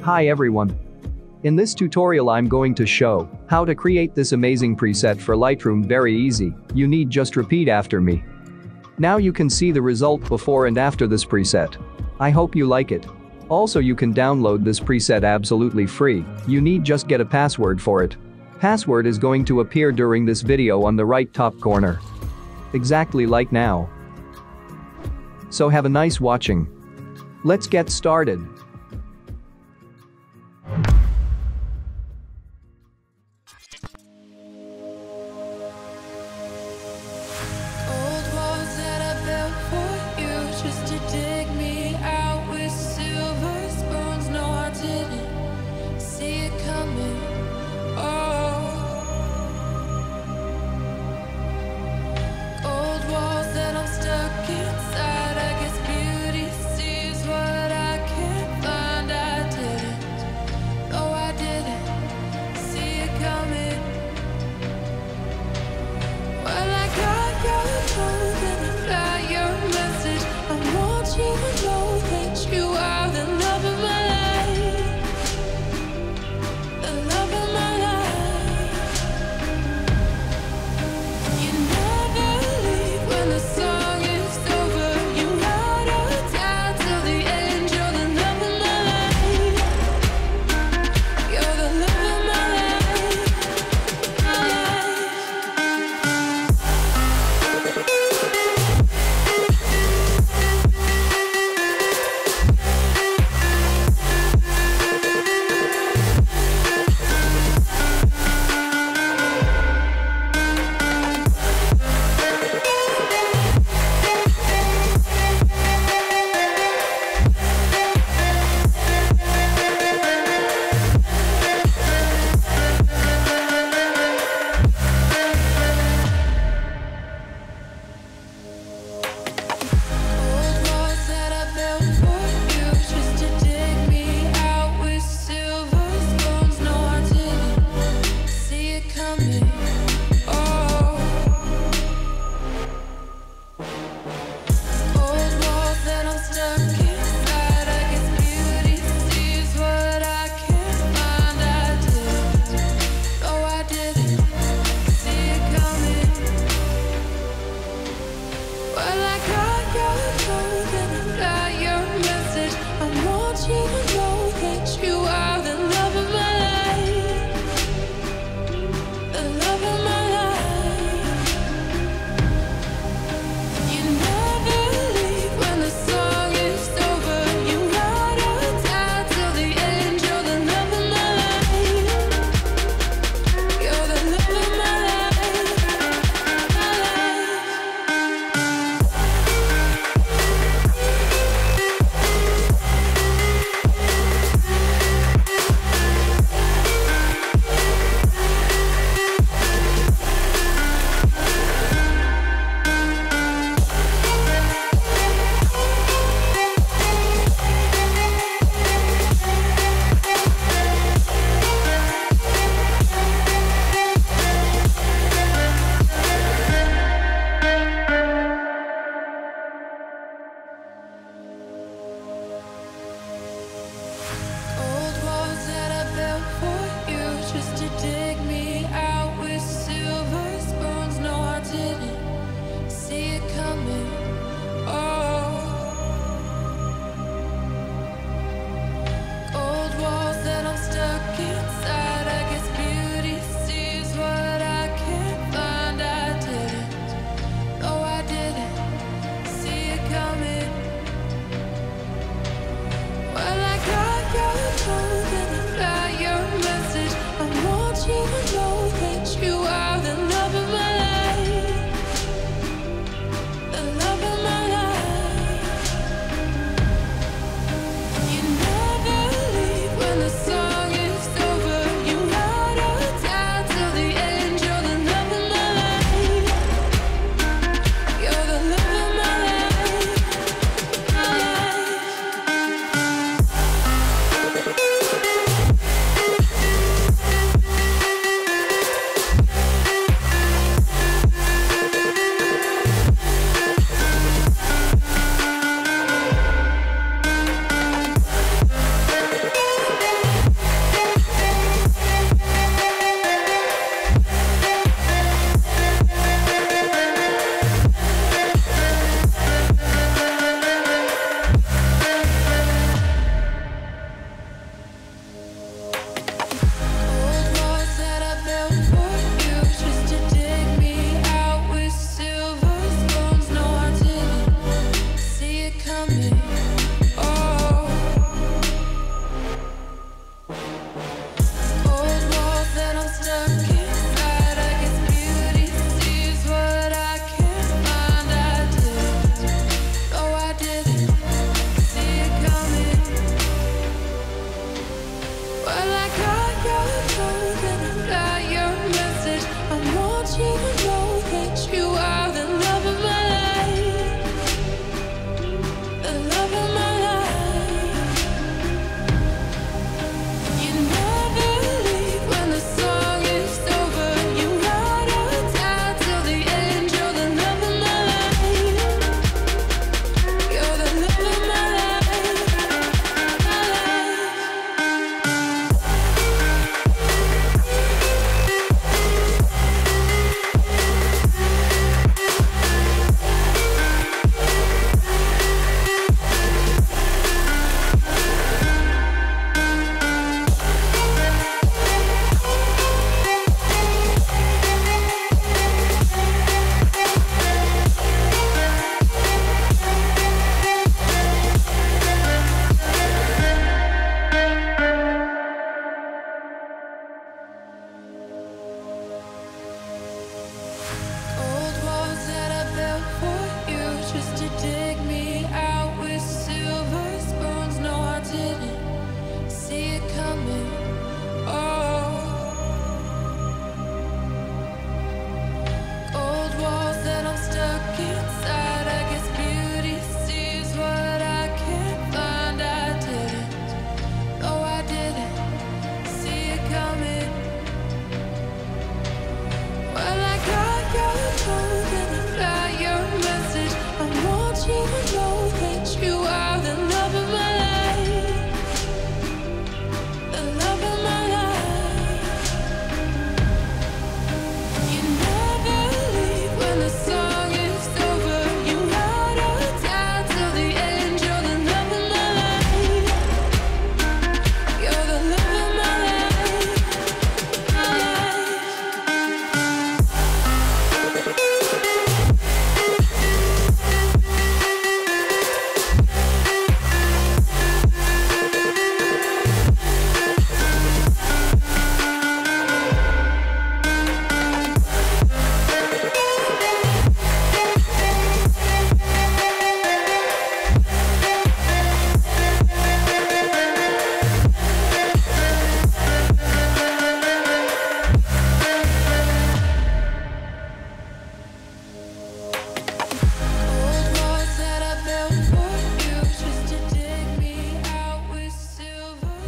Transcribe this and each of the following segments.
Hi everyone. In this tutorial I'm going to show how to create this amazing preset for Lightroom. Very easy, you need just repeat after me. Now you can see the result before and after this preset. I hope you like it. Also you can download this preset absolutely free, you need just get a password for it. Password is going to appear during this video on the right top corner. Exactly like now. So have a nice watching. Let's get started.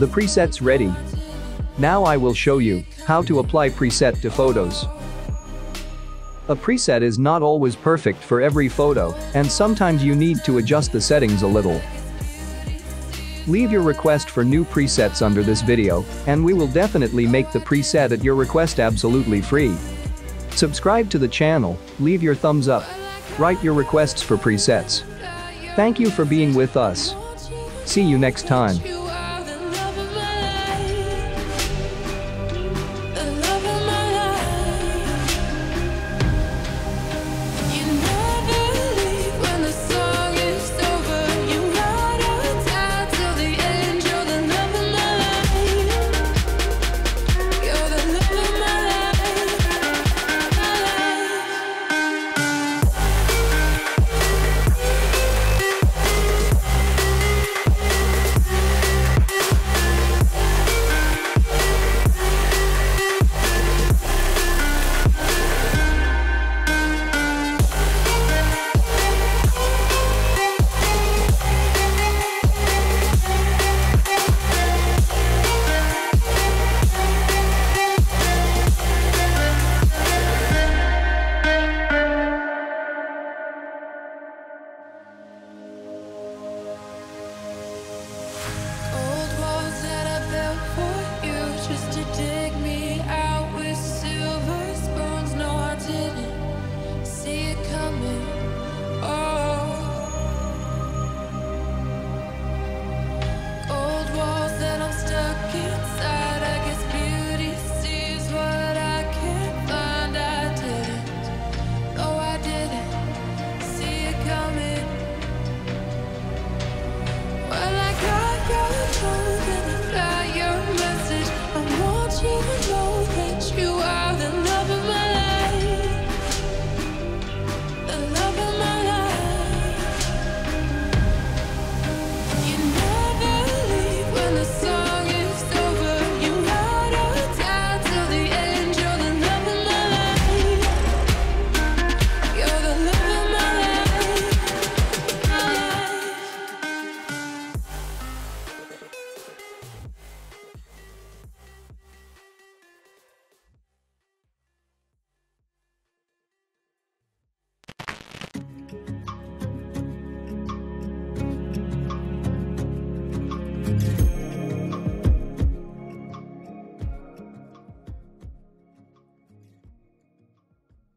The preset's ready. Now I will show you how to apply preset to photos. A preset is not always perfect for every photo, and sometimes you need to adjust the settings a little. Leave your request for new presets under this video, and we will definitely make the preset at your request absolutely free. Subscribe to the channel, leave your thumbs up, write your requests for presets. Thank you for being with us. See you next time.